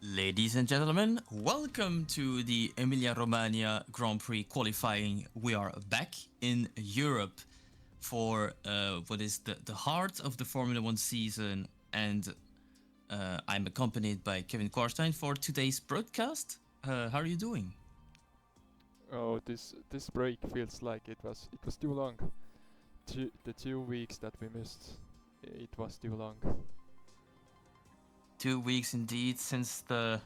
Ladies and gentlemen, welcome to the Emilia-Romagna Grand Prix qualifying. We are back in Europe for what is the heart of the Formula One season, and I'm accompanied by Kevin Korstein for today's broadcast. How are you doing? Oh, this break feels like it was too long. The 2 weeks that we missed, it was too long. 2 weeks indeed since the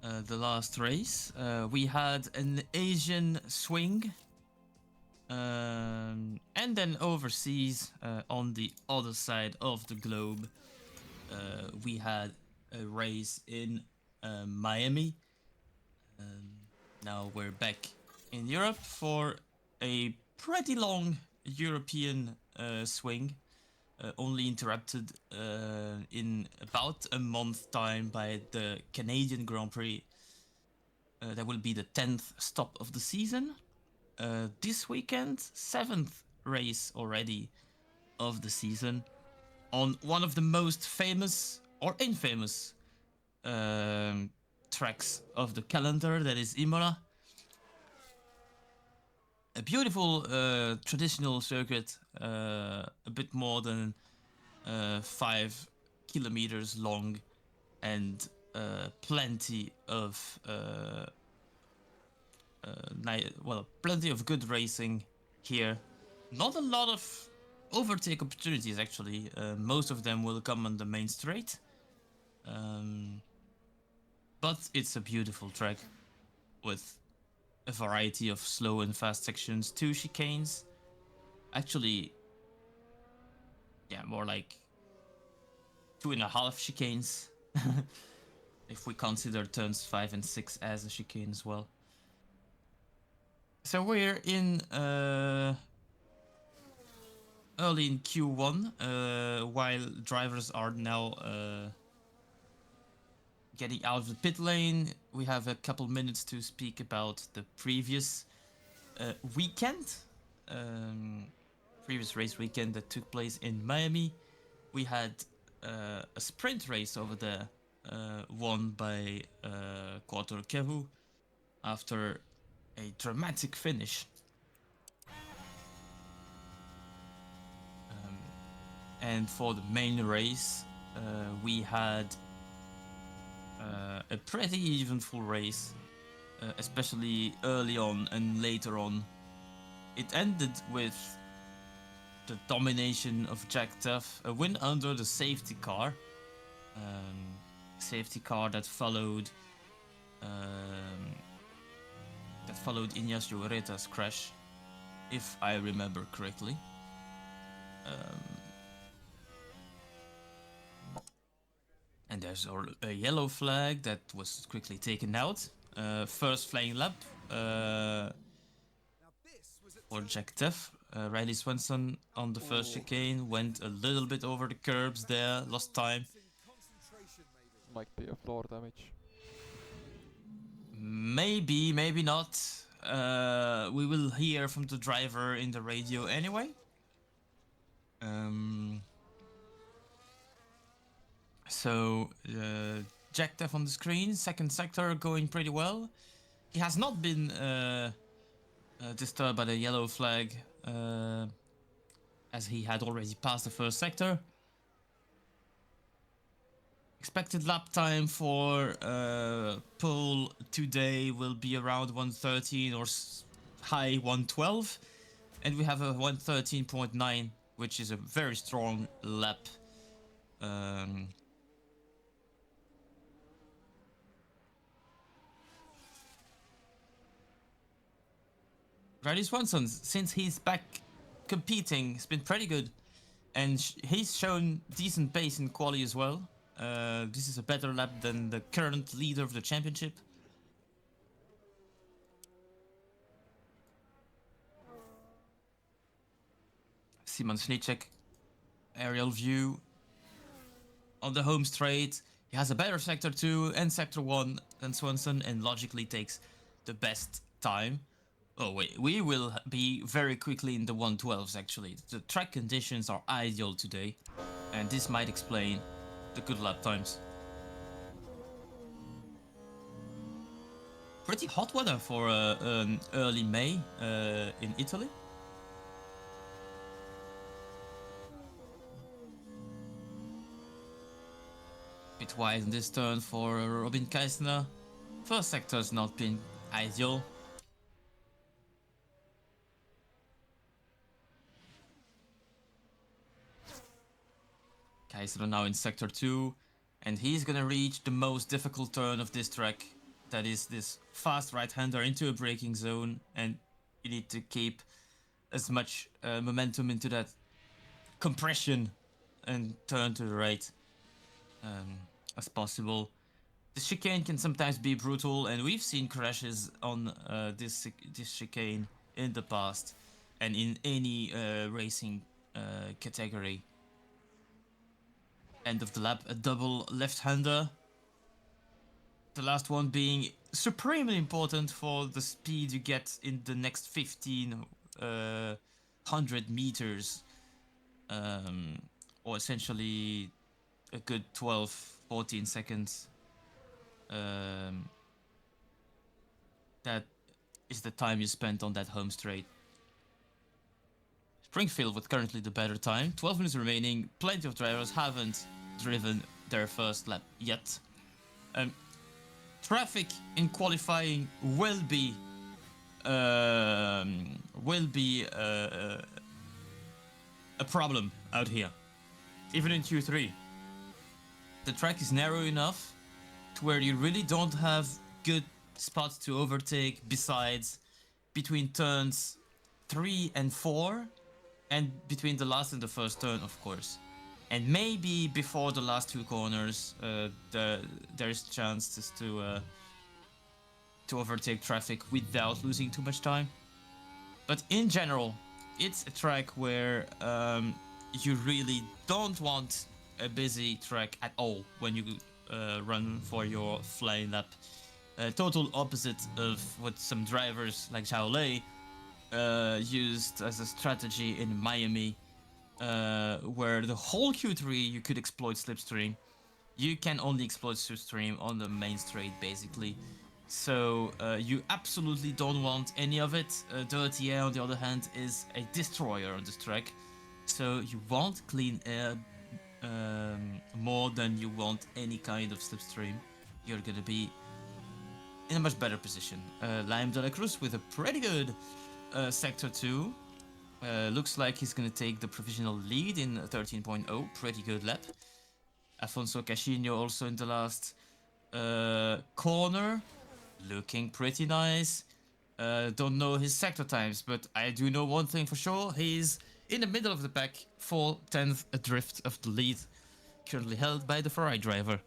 last race. We had an Asian swing, and then overseas, on the other side of the globe, we had a race in Miami. Now we're back in Europe for a pretty long European swing, only interrupted in about a month time by the Canadian Grand Prix. That will be the 10th stop of the season. This weekend, 7th race already of the season on one of the most famous or infamous tracks of the calendar, that is Imola. A beautiful traditional circuit, a bit more than 5 kilometers long, and plenty of plenty of good racing here. Not a lot of overtake opportunities actually. Most of them will come on the main straight. But it's a beautiful track with a variety of slow and fast sections, 2 chicanes. Actually, yeah, more like 2.5 chicanes. If we consider turns 5 and 6 as a chicane as well. So we're in early in Q1, while drivers are now getting out of the pit lane. We have a couple minutes to speak about the previous weekend, previous race weekend that took place in Miami. We had a sprint race over there, won by Quattro Kevu after a dramatic finish. And for the main race, we had a pretty eventful race, especially early on and later on. It ended with the domination of Jack Duff, a win under the safety car. Safety car that followed Ignacio Reta's crash, if I remember correctly. And there's a yellow flag that was quickly taken out. First flying lap for Jack Duff. Riley Swenson on the first chicane went a little bit over the curbs there, lost time. Might be a floor damage. Maybe, maybe not. We will hear from the driver in the radio anyway. So, Jack Duff on the screen, second sector going pretty well. He has not been disturbed by the yellow flag, as he had already passed the first sector. Expected lap time for pole today will be around 113 or high 112. And we have a 113.9, which is a very strong lap. Riley Swanson, since he's back competing, has been pretty good. And he's shown decent pace in quali as well. This is a better lap than the current leader of the championship. Simon Snicek, aerial view on the home straight. He has a better sector 2 and sector 1 than Swanson, and logically takes the best time. Oh wait, we will be very quickly in the 112s actually. The track conditions are ideal today, and this might explain the good lap times. pretty hot weather for early May in Italy. Bit wide in this turn for Robin Kaisner. First sector has not been ideal. Kaisner now in sector 2, and he's gonna reach the most difficult turn of this track. That is this fast right-hander into a braking zone, and you need to keep as much momentum into that compression and turn to the right as possible. The chicane can sometimes be brutal, and we've seen crashes on this chicane in the past, and in any racing category. End of the lap, a double left-hander. The last one being supremely important for the speed you get in the next 1500 meters. Or essentially a good 12-14 seconds. That is the time you spent on that home straight. Springfield with currently the better time. 12 minutes remaining. Plenty of drivers haven't driven their first lap yet. Traffic in qualifying will be a problem out here, even in Q3. The track is narrow enough to where you really don't have good spots to overtake besides between turns 3 and 4 and between the last and the first turn, of course. And maybe before the last two corners, there's chances to overtake traffic without losing too much time. But in general, it's a track where you really don't want a busy track at all when you run for your flying lap. Total opposite of what some drivers like Zhao Lei used as a strategy in Miami, where the whole Q3 you could exploit slipstream. You can only exploit slipstream on the main straight, basically. So you absolutely don't want any of it. Dirty air, on the other hand, is a destroyer on this track. So you want clean air more than you want any kind of slipstream. You're gonna be in a much better position. Lime de la Cruz with a pretty good Sector 2. Looks like he's gonna take the provisional lead in 13.0. Pretty good lap. Afonso Cashinho also in the last corner. Looking pretty nice. Don't know his sector times, but I do know one thing for sure. He's in the middle of the pack, 4/10 adrift of the lead, currently held by the Ferrari driver.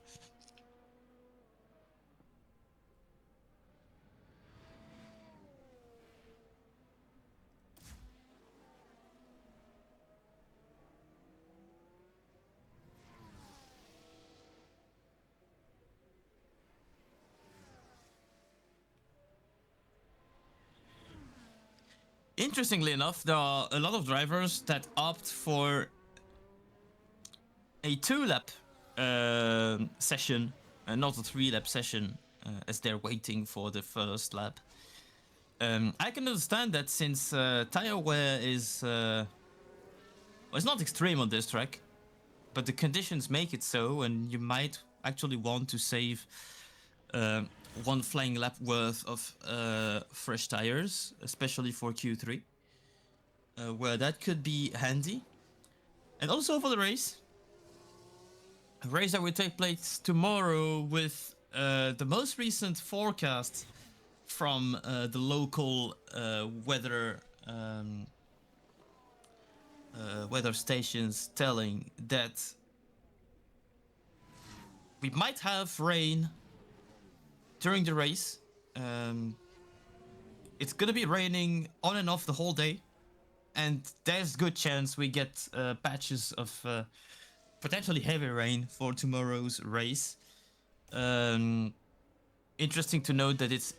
Interestingly enough, there are a lot of drivers that opt for a 2-lap session and not a 3-lap session as they're waiting for the first lap. I can understand that since tire wear is well, it's not extreme on this track, but the conditions make it so, and you might actually want to save one flying lap worth of fresh tires, especially for Q3, where that could be handy. And also for the race. A race that will take place tomorrow with the most recent forecast from the local weather stations telling that we might have rain during the race. It's gonna be raining on and off the whole day, and there's good chance we get patches of potentially heavy rain for tomorrow's race. Interesting to note that it's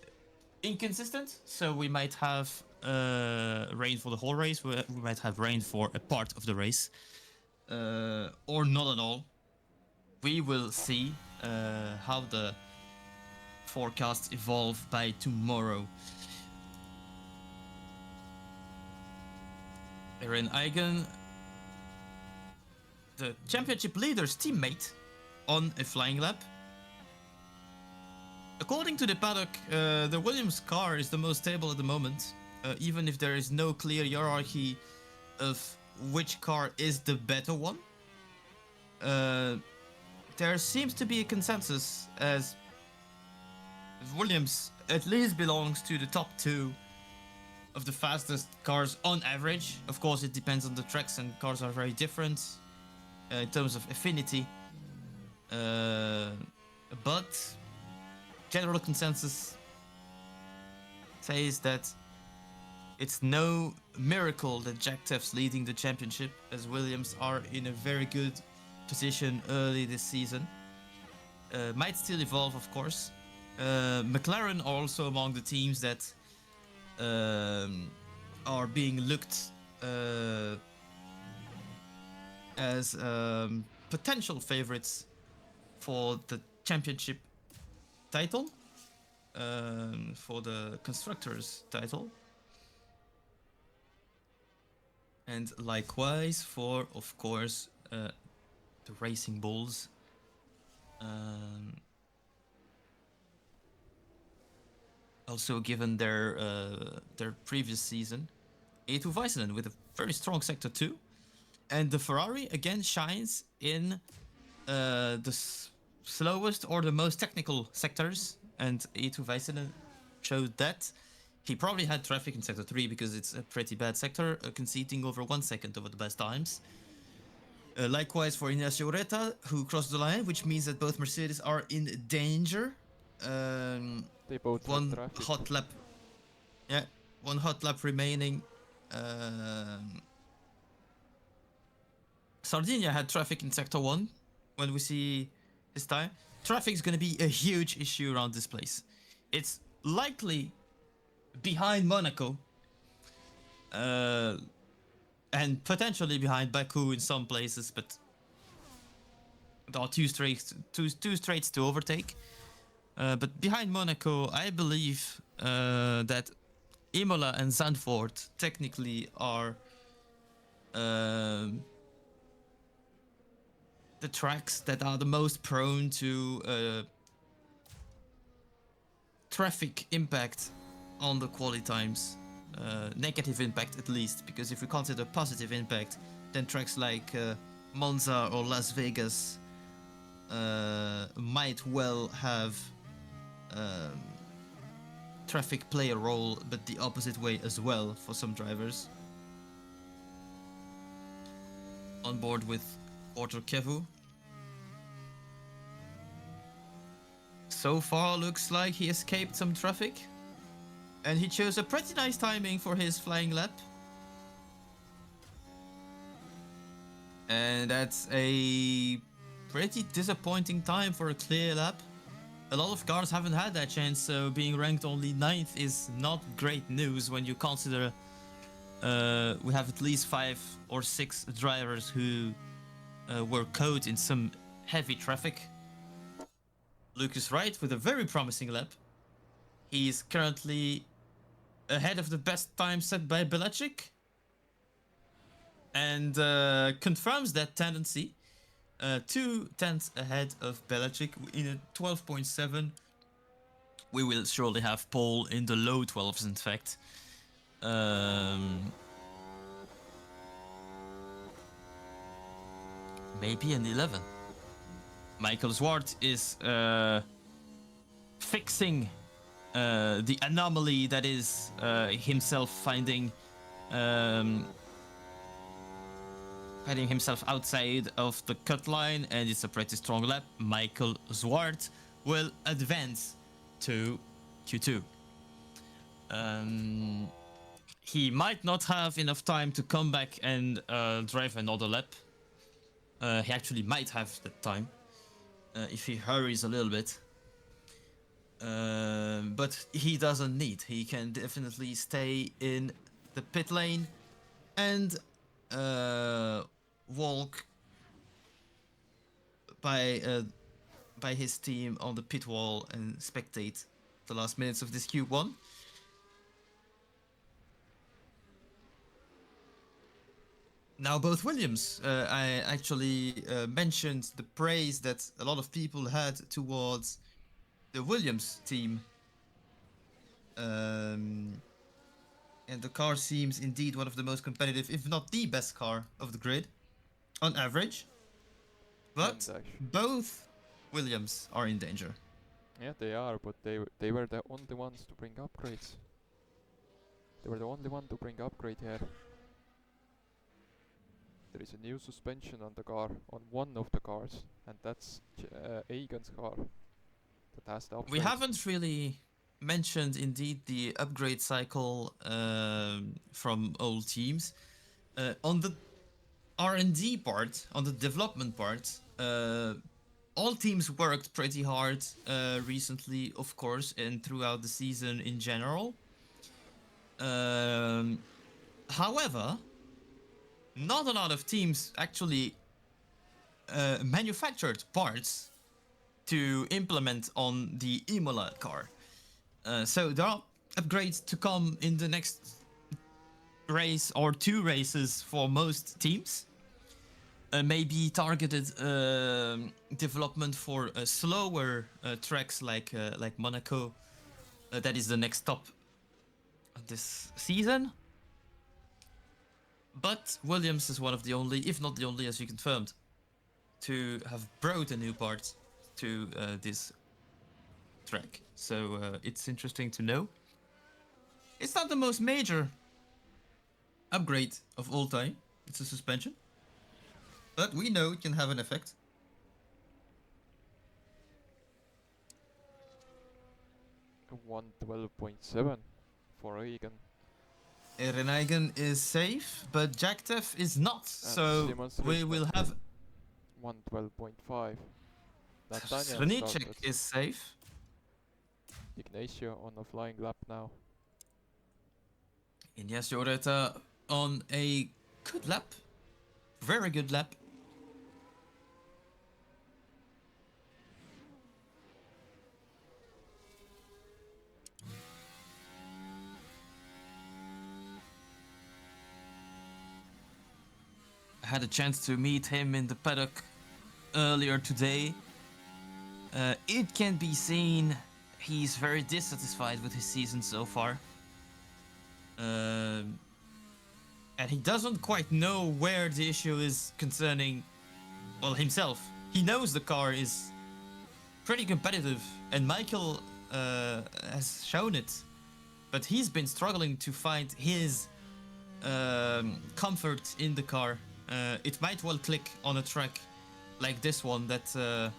inconsistent, so we might have rain for the whole race, we might have rain for a part of the race, or not at all. We will see how the forecasts evolve by tomorrow. Aaron Eigen, the championship leader's teammate, on a flying lap. According to the paddock, the Williams car is the most stable at the moment, even if there is no clear hierarchy of which car is the better one. There seems to be a consensus as Williams at least belongs to the top 2 of the fastest cars on average. Of course, it depends on the tracks, and cars are very different in terms of affinity. But general consensus says that it's no miracle that Jack Teff's leading the championship, as Williams are in a very good position early this season. Might still evolve, of course. McLaren are also among the teams that are being looked as potential favorites for the championship title, for the constructors title, and likewise for, of course, the Racing Bulls. Also, given their previous season, A2 Weissenen with a very strong sector 2, and the Ferrari again shines in the slowest or the most technical sectors, and A2 Weissenen showed that. He probably had traffic in sector 3 because it's a pretty bad sector, conceding over 1 second over the best times. Likewise for Ignacio Reta, who crossed the line, which means that both Mercedes are in danger. They both One had traffic. hot lap. Yeah, 1 hot lap remaining. Sardinia had traffic in sector 1 when we see his time. Traffic is going to be a huge issue around this place. It's likely behind Monaco, and potentially behind Baku in some places, but there are two straights to overtake. But behind Monaco, I believe that Imola and Zandvoort technically are the tracks that are the most prone to traffic impact on the quali times. Negative impact at least, because if we consider positive impact, then tracks like Monza or Las Vegas might well have traffic play a role, but the opposite way as well for some drivers. On board with Porter Kevu. So far looks like he escaped some traffic, and he chose a pretty nice timing for his flying lap. And that's a pretty disappointing time for a clear lap. A lot of cars haven't had that chance, so being ranked only 9th is not great news when you consider we have at least 5 or 6 drivers who were caught in some heavy traffic. Lucas Wright with a very promising lap. He's currently ahead of the best time set by Belichick, and confirms that tendency. 2 tenths ahead of Belichick in a 12.7. We will surely have Paul in the low 12s, in fact. Maybe an 11. Michael Zwart is fixing the anomaly that is himself finding himself outside of the cut line, and it's a pretty strong lap. Michael Zwart will advance to Q2. He might not have enough time to come back and drive another lap. He actually might have that time if he hurries a little bit. But he doesn't need. He can definitely stay in the pit lane and walk by by his team on the pit wall and spectate the last minutes of this Q1. Now, both Williams, I actually mentioned the praise that a lot of people had towards the Williams team. And the car seems indeed one of the most competitive, if not the best car of the grid, on average. But both Williams are in danger. Yeah, they are, but they were the only ones to bring upgrades. They were the only one to bring upgrade here. There is a new suspension on the car, on one of the cars, and that's Egan's car that has the upgrade. We haven't really mentioned indeed the upgrade cycle from all teams. On the R&D part, on the development part, all teams worked pretty hard recently, of course, and throughout the season in general. However, not a lot of teams actually manufactured parts to implement on the Imola car. So there are upgrades to come in the next race or 2 races for most teams. Maybe targeted development for slower tracks like Monaco. That is the next stop this season. But Williams is one of the only, if not the only, as you confirmed, to have brought a new part to this track. So it's interesting to know. It's not the most major upgrade of all time. It's a suspension. But we know it can have an effect. A 112.7 for Egan. Egan is safe, but Jacktef is not. So we will have 112.5. Srenicek is safe. Ignacio on a flying lap now. Ignacio Oreta on a good lap. Very good lap. I had a chance to meet him in the paddock earlier today. It can be seen he's very dissatisfied with his season so far. And he doesn't quite know where the issue is concerning, well, himself. He knows the car is pretty competitive, and Michael has shown it. But he's been struggling to find his comfort in the car. It might well click on a track like this one that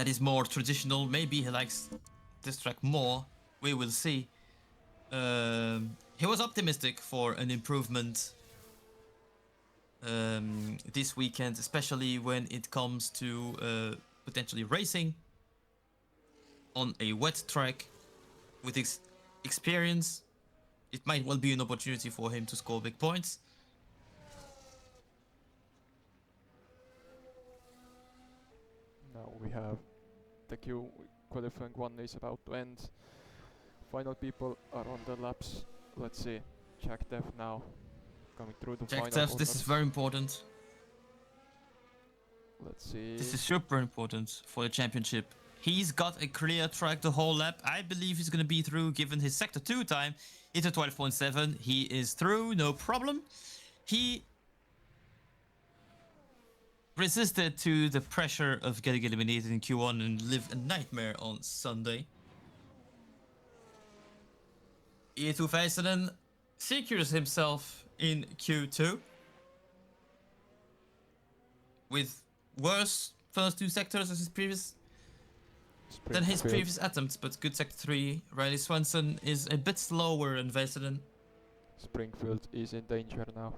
is more traditional. Maybe he likes this track more. We will see. He was optimistic for an improvement this weekend, especially when it comes to potentially racing on a wet track with experience. It might well be an opportunity for him to score big points. Now we have the qualifying 1 is about to end. Final people are on the laps. Let's see. Jacktef now coming through the final. Jacktef, this is very important. Let's see. This is super important for the championship. He's got a clear track the whole lap. I believe he's going to be through given his sector 2 time. It's a 12.7. He is through, no problem. He resisted to the pressure of getting eliminated in Q1 and lived a nightmare on Sunday. Eetu Väisänen secures himself in Q2 with worse first 2 sectors as his previous attempts, but good sector 3. Riley Swanson is a bit slower than Väisänen. Springfield is in danger now.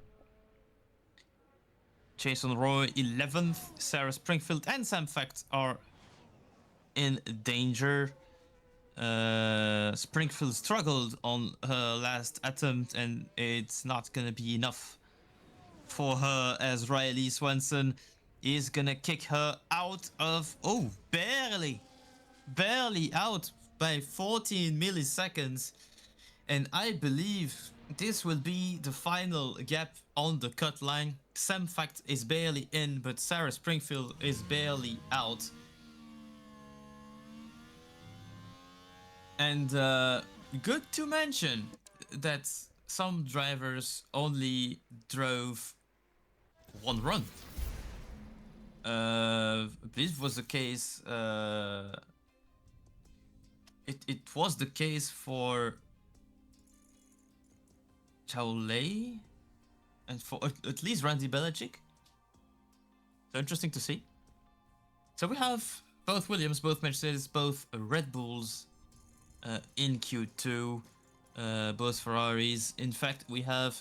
Jason Roy 11th, Sarah Springfield and Sam Fact are in danger. Springfield struggled on her last attempt, and it's not gonna be enough for her as Riley Swanson is gonna kick her out of... Oh, barely out by 14 milliseconds. And I believe this will be the final gap on the cut line. Sam Fact is barely in, but Sarah Springfield is barely out. And good to mention that some drivers only drove one run. This was the case. It was the case for Chauley and for at least Randy Belichick. So interesting to see. So we have both Williams, both Mercedes, both Red Bulls in Q2, both Ferraris. In fact, we have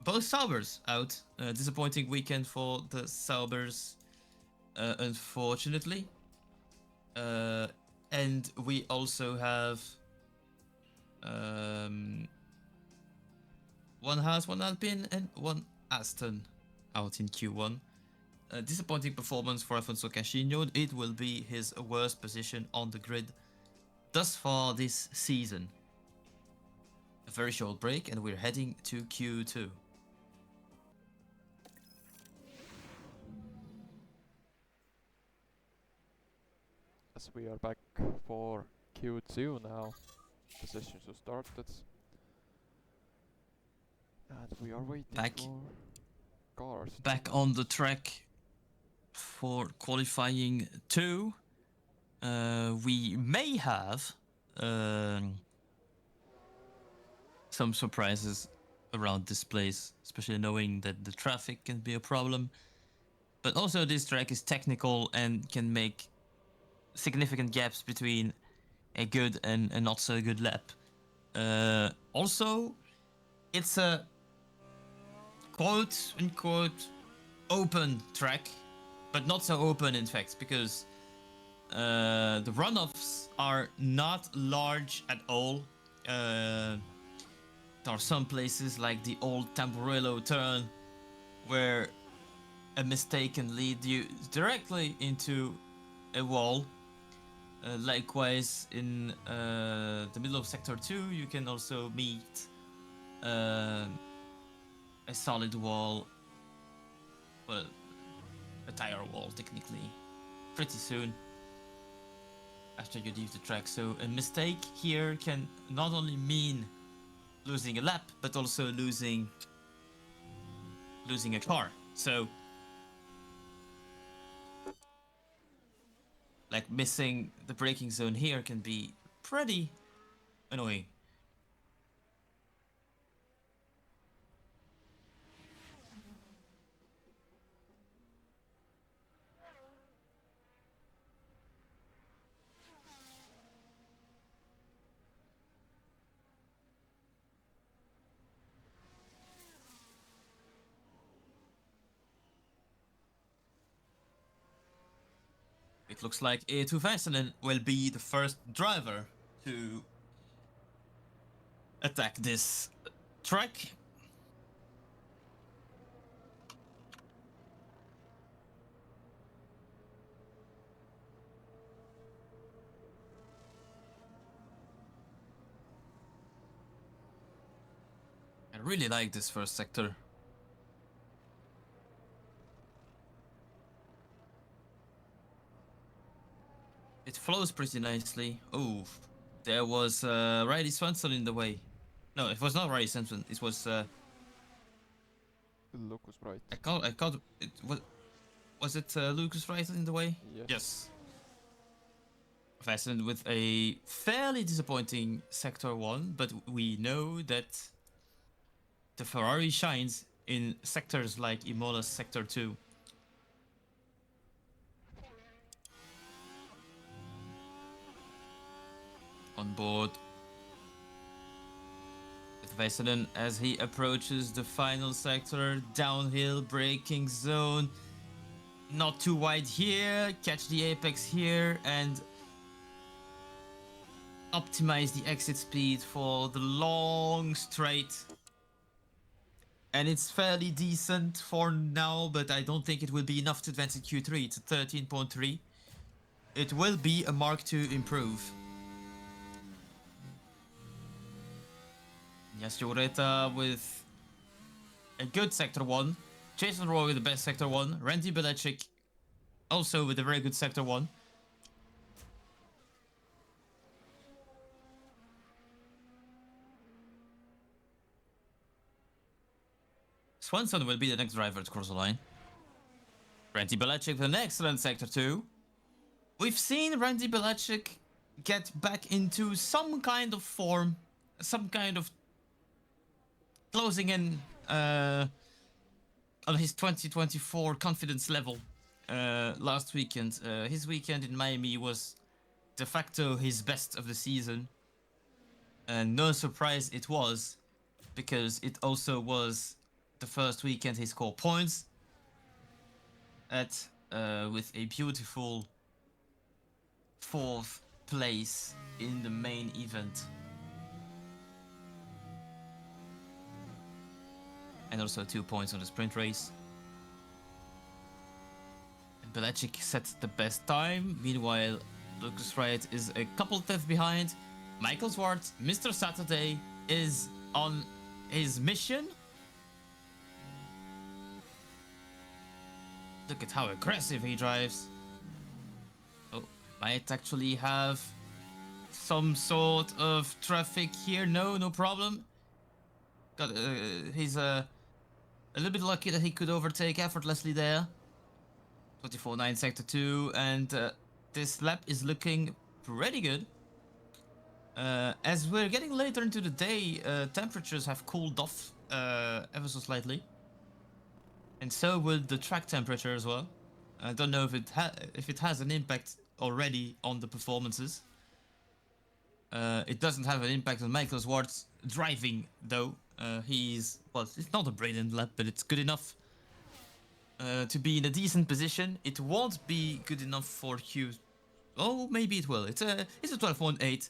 both Saubers out. Disappointing weekend for the Saubers, unfortunately. And we also have one Haas, one Alpine, and one Aston out in Q1. Disappointing performance for Afonso Cashinho. It will be his worst position on the grid thus far this season. A very short break, and we're heading to Q2. As we are back for Q2 now, the sessions have started. And we are waiting for cars. Back on the track for qualifying 2. We may have some surprises around this place, especially knowing that the traffic can be a problem. But also this track is technical and can make significant gaps between a good and a not so good lap. Also, it's a quote unquote open track, but not so open in fact, because the runoffs are not large at all. There are some places like the old Tamburello turn where a mistake can lead you directly into a wall. Likewise, in the middle of Sector 2, you can also meet a solid wall, well, a tire wall technically, pretty soon after you leave the track. So a mistake here can not only mean losing a lap, but also losing a car. So like missing the braking zone here can be pretty annoying. It looks like Eetu Väisänen will be the first driver to attack this track. I really like this first sector. It flows pretty nicely. Oh, there was Riley Swanson in the way. No, it was not Riley Swanson. It was Lucas Wright. I called it. Was it Lucas Wright in the way? Yes. Fastened with a fairly disappointing Sector 1, but we know that the Ferrari shines in sectors like Imola's Sector 2. On board with Väisänen as he approaches the final sector, downhill braking zone. Not too wide here, catch the apex here and optimize the exit speed for the long straight. And it's fairly decent for now, but I don't think it will be enough to advance in Q3. It's a 13.3. It will be a mark to improve. Yes, Joreta with a good Sector 1. Jason Roy with the best Sector 1. Randy Belichick also with a very good Sector 1. Swanson will be the next driver to cross the line. Randy Belichick with an excellent Sector 2. We've seen Randy Belichick get back into some kind of form, some kind of closing in on his 2024 confidence level last weekend. His weekend in Miami was de facto his best of the season. And no surprise it was, because it also was the first weekend he scored points at with a beautiful 4th place in the main event. And also 2 points on the sprint race. And Belichick sets the best time. Meanwhile, Lucas Wright is a couple tenths behind. Michael Swart, Mr. Saturday, is on his mission. Look at how aggressive he drives. Oh, might actually have some sort of traffic here. No problem. He's a little bit lucky that he could overtake effortlessly there. 24.9 Sector 2, and this lap is looking pretty good. As we're getting later into the day, temperatures have cooled off ever so slightly. And so will the track temperature as well. I don't know if it has an impact already on the performances. It doesn't have an impact on Michael Swart's driving, though. It's not a brilliant lap, but it's good enough to be in a decent position. It won't be good enough for Q. Oh, maybe it will. It's a 12.8,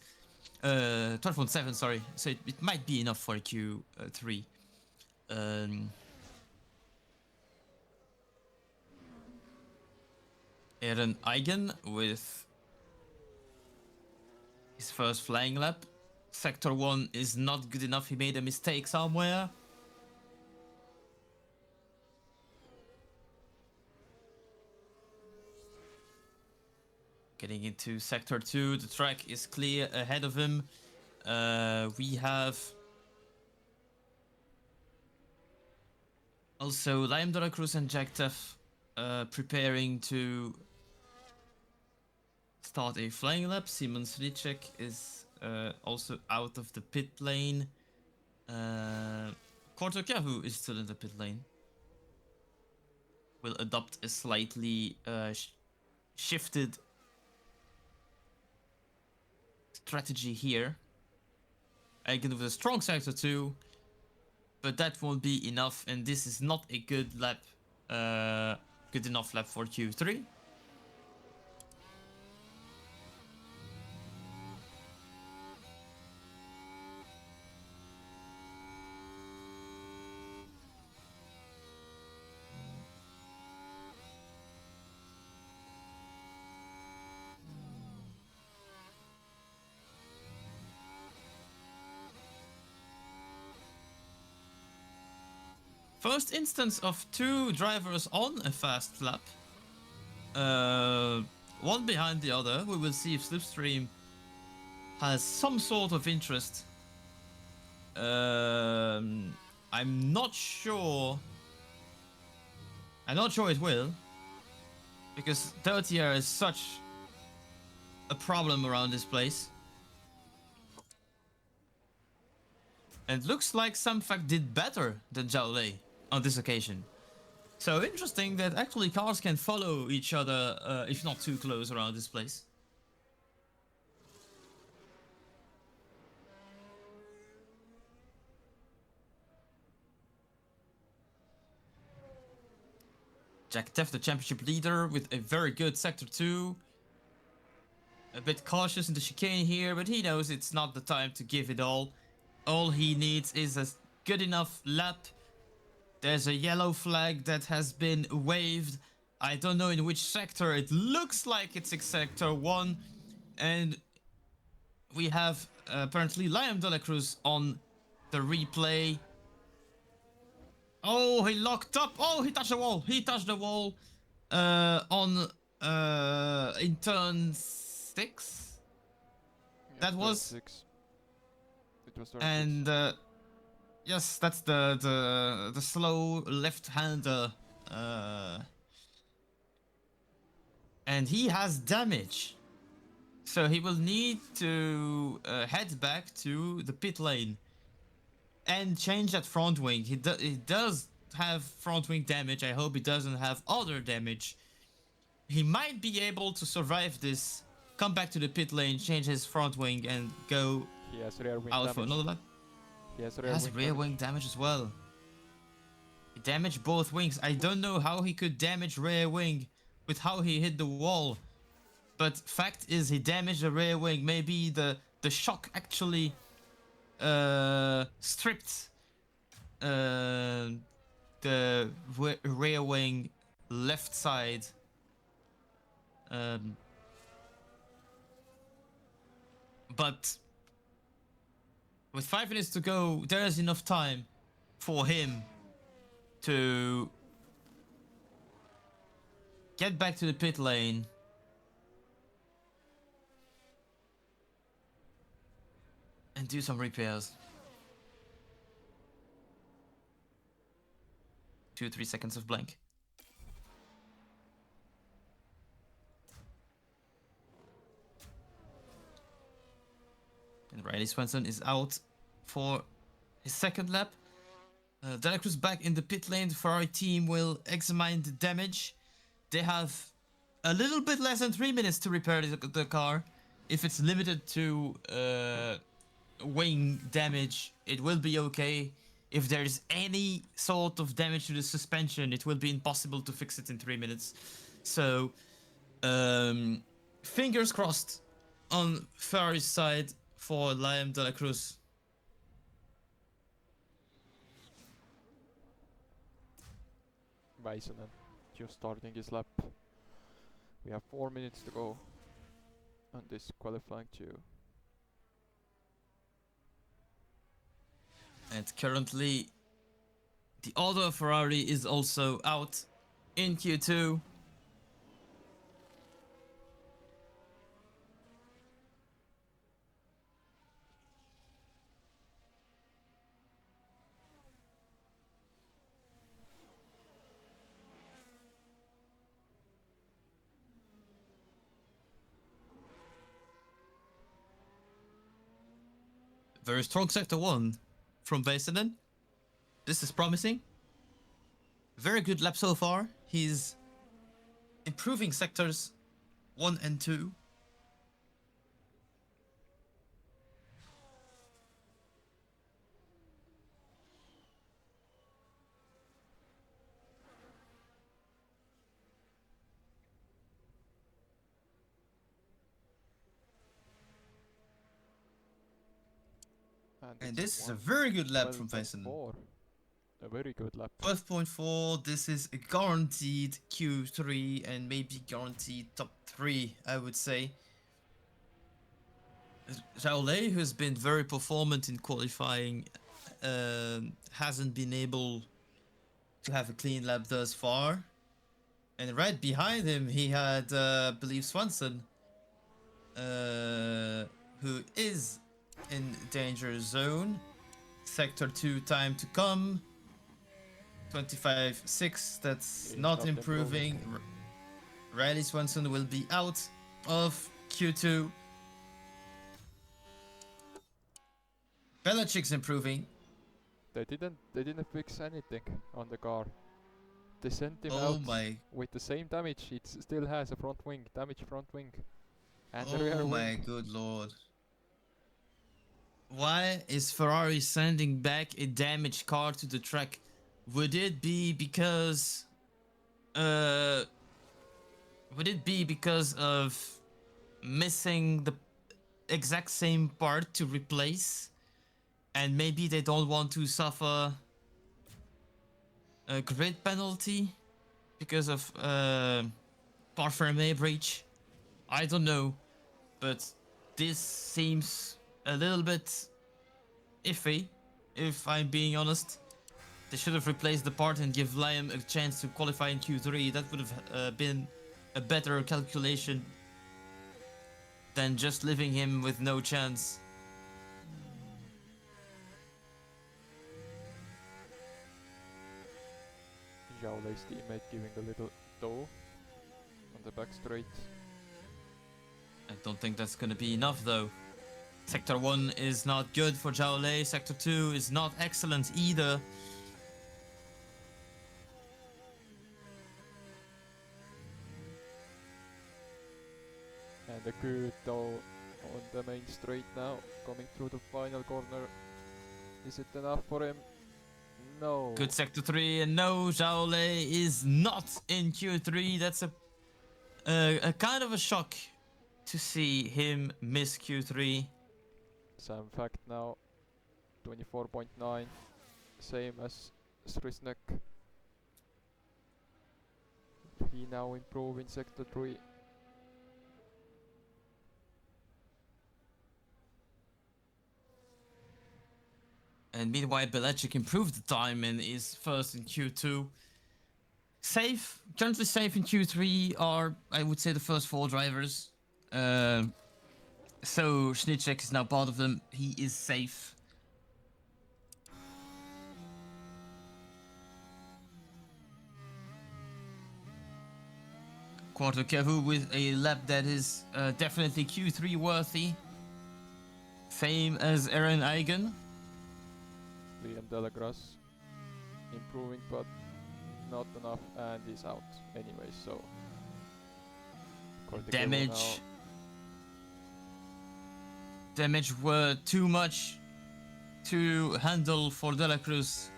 12.7. Sorry. So it might be enough for Q3. Aaron Eigen with his first flying lap. Sector 1 is not good enough. He made a mistake somewhere. Getting into Sector 2, the track is clear ahead of him. We have also Liam De La Cruz and Jack Teff preparing to start a flying lap. Simon Slicek is also out of the pit lane. Korto Kavu is still in the pit lane. Will adopt a slightly shifted strategy here. Again with a strong Sector 2, but that won't be enough, and this is not a good lap, good enough lap for Q3. First instance of two drivers on a fast lap. One behind the other. We will see if Slipstream has some sort of interest. I'm not sure. I'm not sure it will. Because dirty air is such a problem around this place. And looks like Samfak did better than Zhao Lei on this occasion. So interesting that actually cars can follow each other if not too close around this place. Jack Teff, the championship leader, with a very good Sector 2. A bit cautious in the chicane here, but he knows it's not the time to give it all. All he needs is a good enough lap There's a yellow flag that has been waved. I don't know in which sector. It looks like it's in sector 1. And we have apparently Liam de la Cruz on the replay. Oh, he locked up. Oh, he touched the wall. He touched the wall on in turn 6. Yeah, That turn was 6. It was turn 6. and yes, that's the slow left-hander, and he has damage, so he will need to head back to the pit lane and change that front wing. He does have front wing damage. I hope he doesn't have other damage. He might be able to survive this, come back to the pit lane, change his front wing, and go He has rear wing out damage. for another lap. He has He rear has wing rear damage. wing damage as well. He damaged both wings. I don't know how he could damage rear wing with how he hit the wall. But fact is, he damaged the rear wing. Maybe the shock actually stripped the rear wing left side. But with 5 minutes to go, there is enough time for him to get back to the pit lane and do some repairs. 2-3 seconds of blank. And Riley Swenson is out for his second lap. De La Cruz back in the pit lane. The Ferrari team will examine the damage. They have a little bit less than 3 minutes to repair the car. If it's limited to wing damage, it will be okay. If there's any sort of damage to the suspension, it will be impossible to fix it in 3 minutes. So, fingers crossed on Ferrari's side for Liam de la Cruz. Väisänen just starting his lap. We have 4 minutes to go on this qualifying queue. And currently, the other Ferrari is also out in Q2. Very strong sector 1 from Väisänen. This is promising. Very good lap so far. He's improving sectors 1 and 2. And this is a very good lap from Väisänen. 12.4. A very good lap. 12.4. This is a guaranteed Q3 and maybe guaranteed top 3, I would say. Raoulé, who's been very performant in qualifying, hasn't been able to have a clean lap thus far. And right behind him, he had, I believe, Swanson, who is in danger zone. Sector 2 time to come. 25.6, that's not improving. Riley Swanson will be out of Q2. Belichick's improving. They didn't fix anything on the car. They sent him Oh out my, with the same damage. It still has a front wing, damaged front wing. And the rear oh my wing. good lord. Why is Ferrari sending back a damaged car to the track? Would it be because of missing the exact same part to replace? And maybe they don't want to suffer a grid penalty because of parfait breach. I don't know, but this seems a little bit iffy, if I'm being honest. They should have replaced the part and give Liam a chance to qualify in Q3. That would have been a better calculation than just leaving him with no chance. Zhao Lei's teammate giving a little toe on the back straight. I don't think that's gonna be enough though. Sector 1 is not good for Zhao Lei. Sector 2 is not excellent either. And a good toe on the main straight now, coming through the final corner. Is it enough for him? No. Good Sector 3, and no, Zhao Lei is not in Q3. That's a kind of a shock to see him miss Q3. Sam Fact now, 24.9, same as Strisnek. He now improve in Sector 3. And meanwhile, Belichick improved the time and is first in Q2. Safe, currently safe in Q3 are, I would say, the first 4 drivers. So Schnitzek is now part of them. He is safe. Quarter Kevu with a lap that is definitely Q3 worthy. Same as Aaron Eigen. Liam Delagras improving, but not enough, and he's out anyway. So Damage were too much to handle for De La Cruz.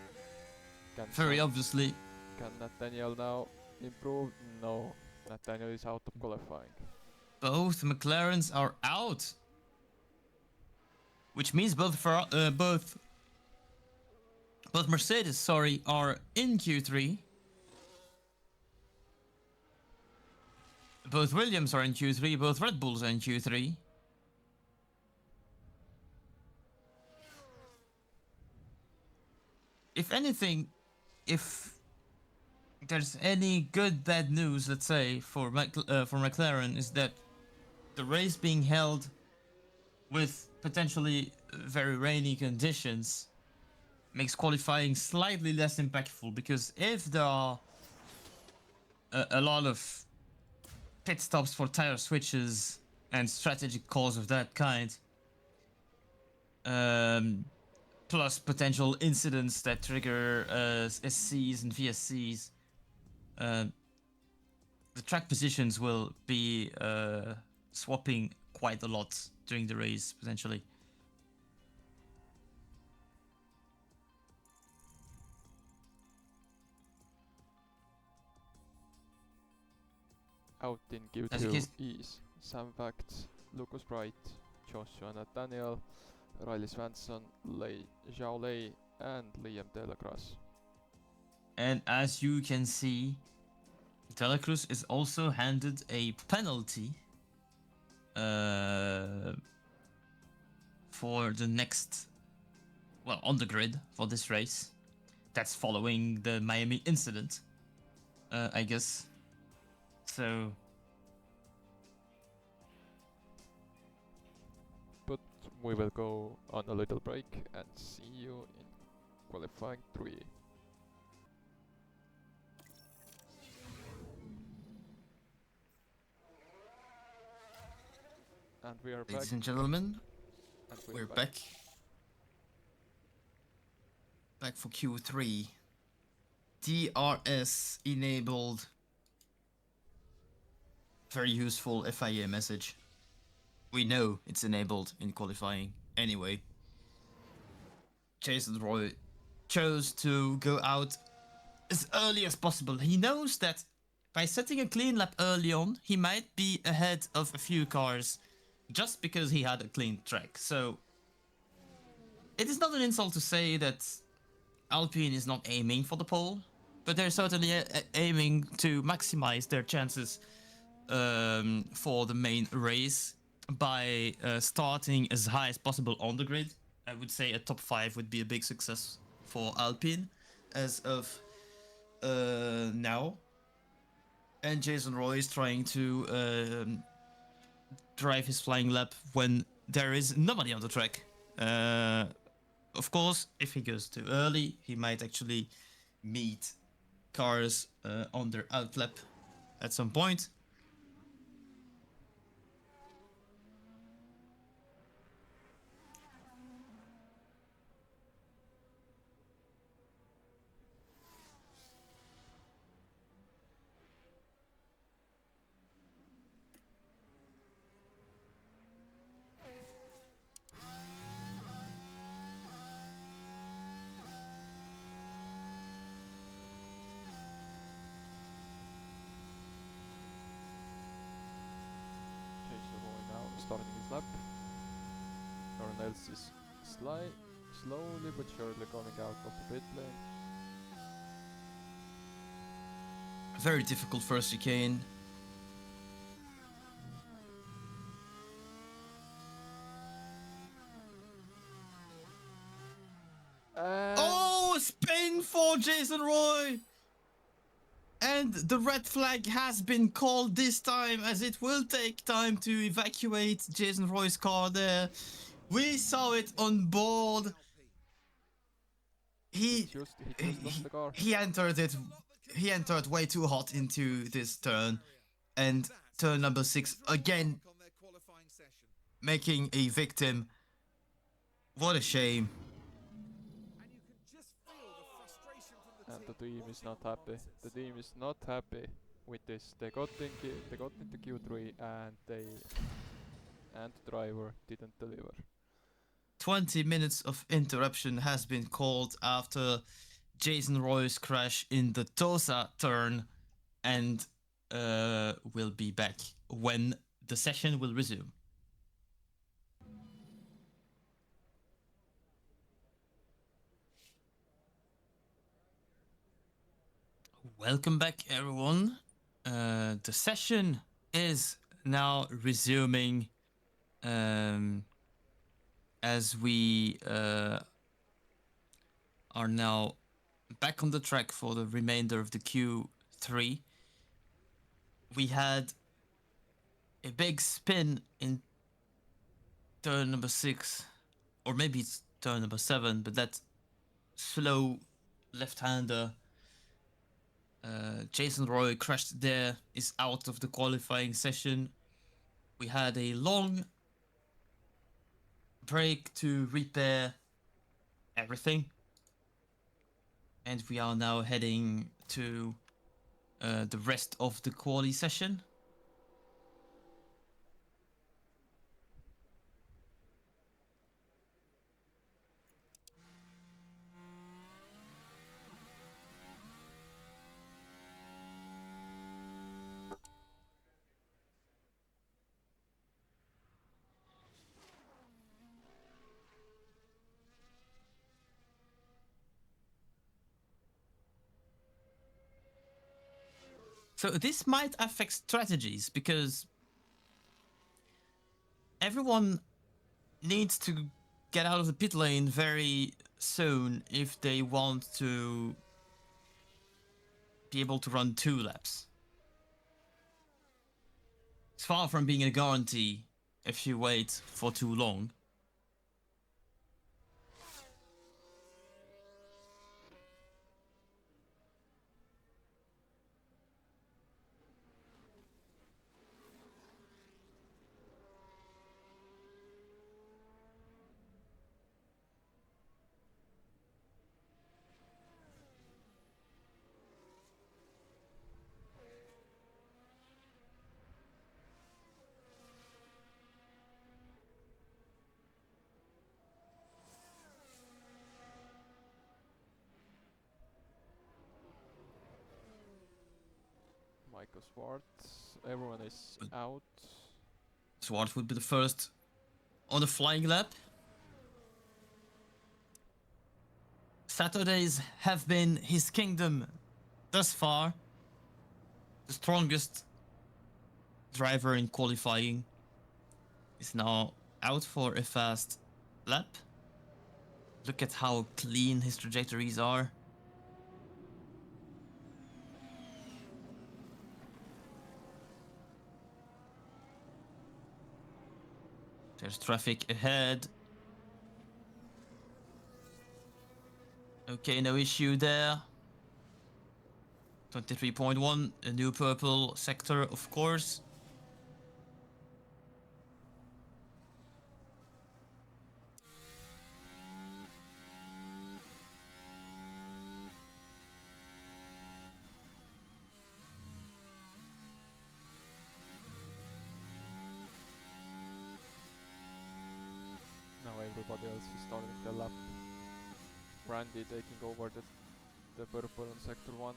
Very obviously. Can Nathaniel now improve? No, Nathaniel is out of qualifying. Both McLarens are out, which means both Mercedes, are in Q3. Both Williams are in Q3. Both Red Bulls are in Q3. If anything, if there's any good bad news, let's say for McLaren, is that the race being held with potentially very rainy conditions makes qualifying slightly less impactful, because if there are a lot of pit stops for tire switches and strategic calls of that kind, plus potential incidents that trigger SCs and VSCs, the track positions will be swapping quite a lot during the race, potentially. Out in Q2 is Sam Fact, Lucas Bright, Joshua Nathaniel, Riley Swanson, Zhao Lei, and Liam Delagras. And as you can see, De La Cruz is also handed a penalty for the next, on the grid for this race. That's following the Miami incident, I guess. So, but we will go on a little break and see you in qualifying 3. And we are back. Ladies and gentlemen, we're back. Back for Q3. DRS enabled. Very useful FIA message. We know it's enabled in qualifying anyway. Jason Roy chose to go out as early as possible. He knows that by setting a clean lap early on, he might be ahead of a few cars just because he had a clean track. So it is not an insult to say that Alpine is not aiming for the pole. but they're certainly aiming to maximize their chances for the main race by starting as high as possible on the grid. I would say a top 5 would be a big success for Alpine as of now. And Jason Roy is trying to drive his flying lap when there is nobody on the track. Of course, if he goes too early, he might actually meet cars on their outlap at some point. Jason Roy now starting his lap. Everyone else is slowly but surely coming out of the pit lane. Very difficult first chicane. Oh, spin for Jason Roy! And the red flag has been called this time, as it will take time to evacuate Jason Roy's car there. We saw it on board. He just lost the car. He entered way too hot into this turn, and turn number 6 again, making a victim. What a shame. And the team is not happy. The team is not happy with this. They got into Q3 and the driver didn't deliver. 20 minutes of interruption has been called after Jason Roy's crash in the Tosa turn, and will be back when the session will resume. Welcome back, everyone. The session is now resuming as we are now back on the track for the remainder of the Q3. We had a big spin in turn number 6, or maybe it's turn number 7, but that slow left-hander Jason Roy crashed there, is out of the qualifying session. We had a long break to repair everything, and we are now heading to the rest of the quali session. So this might affect strategies, because everyone needs to get out of the pit lane very soon if they want to be able to run 2 laps. It's far from being a guarantee if you wait for too long. Michael Schwartz, everyone is out. Schwartz would be the first on the flying lap. Saturdays have been his kingdom thus far, the strongest driver in qualifying is now out for a fast lap. Look at how clean his trajectories are. There's traffic ahead. Okay, no issue there. 23.1, a new purple sector, of course. Now everybody else is starting the lap. Randy taking over the purple in sector 1.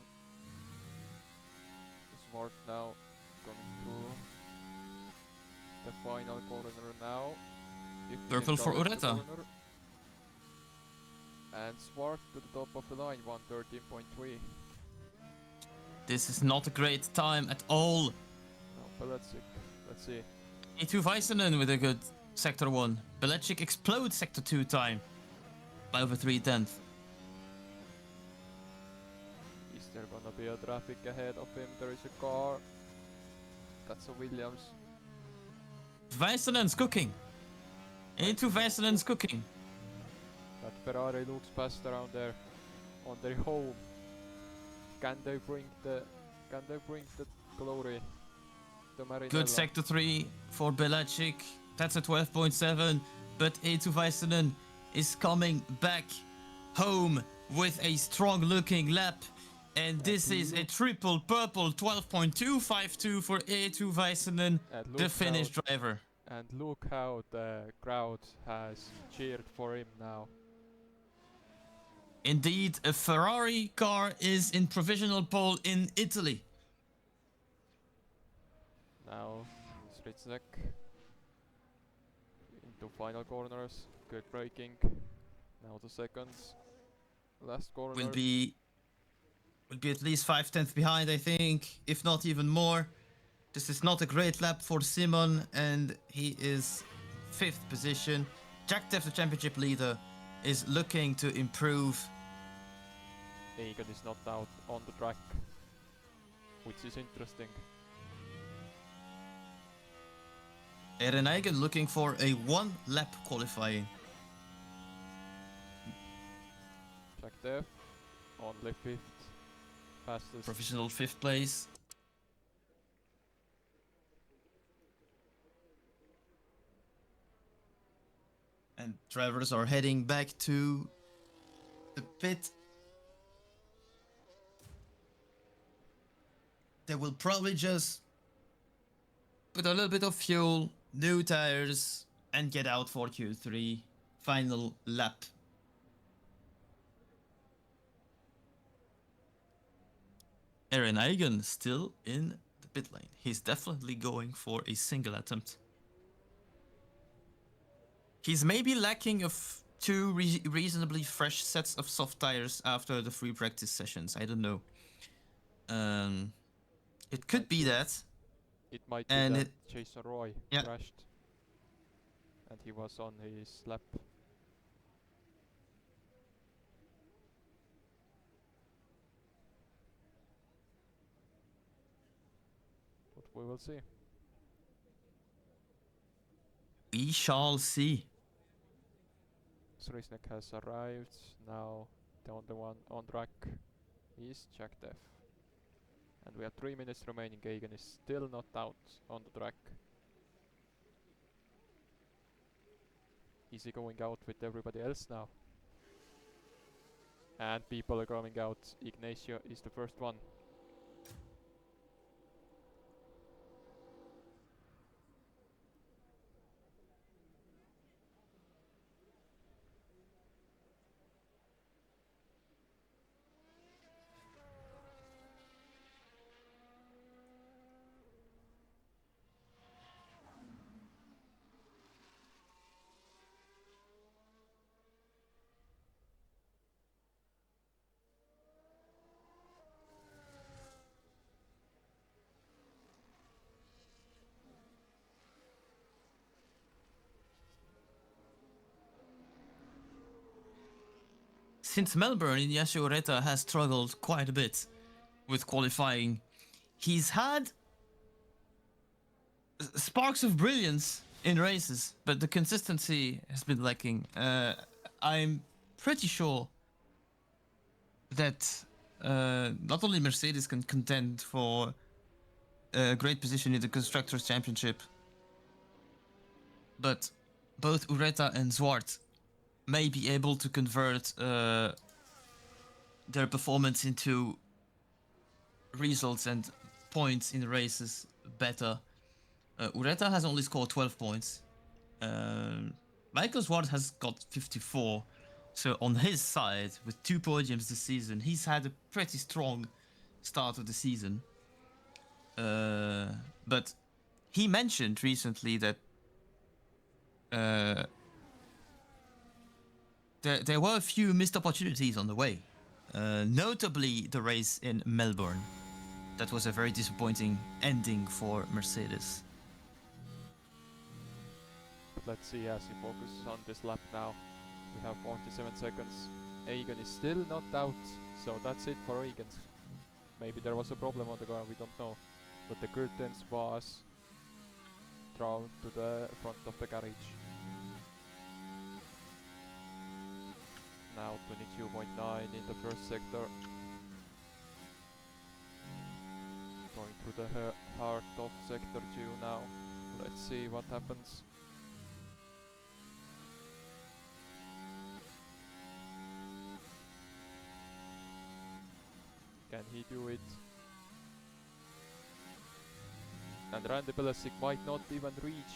Smart now coming through the final corner now. Purple for Ureta. And Smart to the top of the line, 113.3. This is not a great time at all. No, but let's see. E2 Väisänen with a good sector 1. Belichick explodes sector 2 time by over 3/10. Is there gonna be a traffic ahead of him? There is a car. That's a Williams. Väisänen's cooking. E2 Väisänen's cooking. That Ferrari looks fast around there on their home. Can they bring the glory to Marinella? Good sector 3 for Belichick. That's a 12.7. But E2 Väisänen is coming back home with a strong looking lap. And this is a triple purple 12.252 for E2 Väisänen, the Finnish driver. And look how the crowd has cheered for him now. Indeed, a Ferrari car is in provisional pole in Italy. Now, Sritzek into final corners. Good braking. Now the seconds. Last corner. Will be at least 5/10 behind, I think, if not even more. This is not a great lap for Simon, and he is 5th position. Jack Teff, the championship leader, is looking to improve. Egan is not out on the track, which is interesting. Eren Eigen looking for a 1-lap qualifying. Jack Teff, only 5th. Fastest. Provisional 5th place. And drivers are heading back to the pit. They will probably just put a little bit of fuel, new tires, and get out for Q3. Final lap. Eren Eigen still in the pit lane. He's definitely going for a single attempt. He's maybe lacking of 2 reasonably fresh sets of soft tires after the free practice sessions. I don't know. It could be that. It might be that Jason Roy crashed. And he was on his lap. But we will see. We shall see. Srisnek has arrived. Now the only one on track is Jack Teff. And we have 3 minutes remaining. Egan is still not out on the track. Is he going out with everybody else now? And people are coming out. Ignacio is the first one. since Melbourne, Ignacio Ureta has struggled quite a bit with qualifying. He's had sparks of brilliance in races, but the consistency has been lacking. I'm pretty sure that not only Mercedes can contend for a great position in the Constructors' Championship, but both Ureta and Zwart may be able to convert their performance into results and points in races better. Ureta has only scored 12 points. Michael Zwart has got 54. So on his side, with 2 podiums this season, he's had a pretty strong start of the season. But he mentioned recently that there were a few missed opportunities on the way. Notably the race in Melbourne. That was a very disappointing ending for Mercedes. Let's see as he focuses on this lap now. We have 47 seconds. Egan is still not out, so that's it for Egan. Maybe there was a problem on the car, we don't know. But the curtains was drawn to the front of the garage. Now 22.9 in the first sector. Going through the heart of sector 2 now. Let's see what happens. Can he do it? And Randy Belesic might not even reach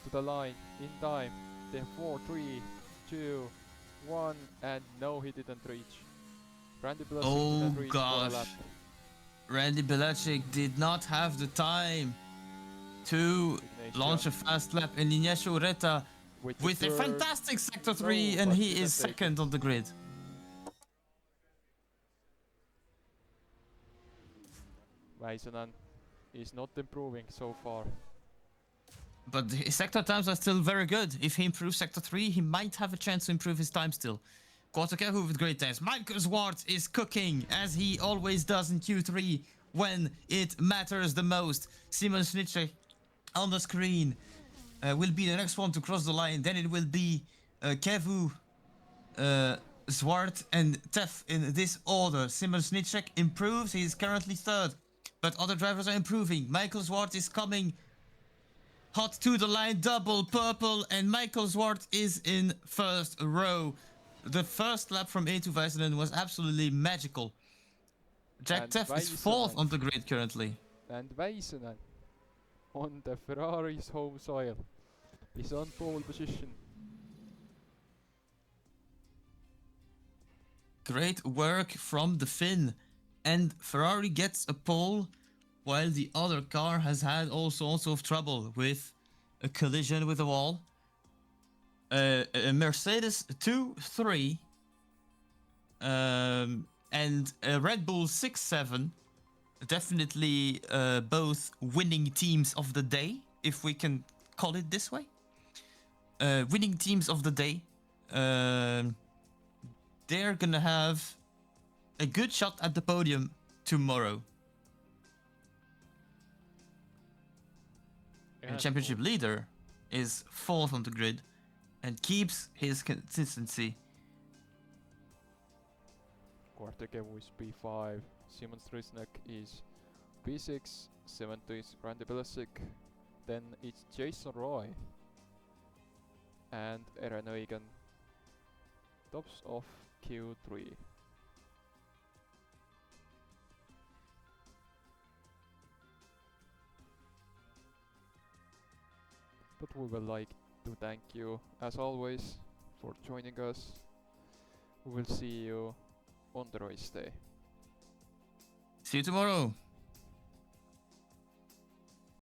to the line in time. Then 4, 3, 2, 1, and no, he didn't reach. Randy Belesic didn't reach for a lap. Randy Belesic did not have the time to launch a fast lap, and Ignacio Ureta with a fantastic sector 3, and he is second on the grid. Väisänen is not improving so far. But his sector times are still very good. If he improves sector 3, he might have a chance to improve his time still. Quarterkehu with great times. Michael Zwart is cooking, as he always does in Q3 when it matters the most. Simon Snitschek on the screen will be the next one to cross the line. Then it will be Kevu, Zwart and Tef in this order. Simon Snitschek improves. He is currently third. But other drivers are improving. Michael Zwart is coming hot to the line, double purple, and Michael Zwart is in first row. The first lap from A2 Väisänen was absolutely magical. Jack Teff is fourth on the grid currently. And Väisänen, on the Ferrari's home soil, is on pole position. Great work from the Finn. And Ferrari gets a pole, while the other car has had all sorts of trouble with a collision with the wall. A Mercedes 2-3 and a Red Bull 6-7. Definitely both winning teams of the day, if we can call it this way. Winning teams of the day. They're gonna have a good shot at the podium tomorrow. And the championship leader is fourth on the grid and keeps his consistency. Quarterkehu is P5, Simon Strisnek is P6, 7th is Randy Belesic, then it's Jason Roy and Eren Öigen, tops of Q3. But we would like to thank you, as always, for joining us. We will see you on the race day. See you tomorrow.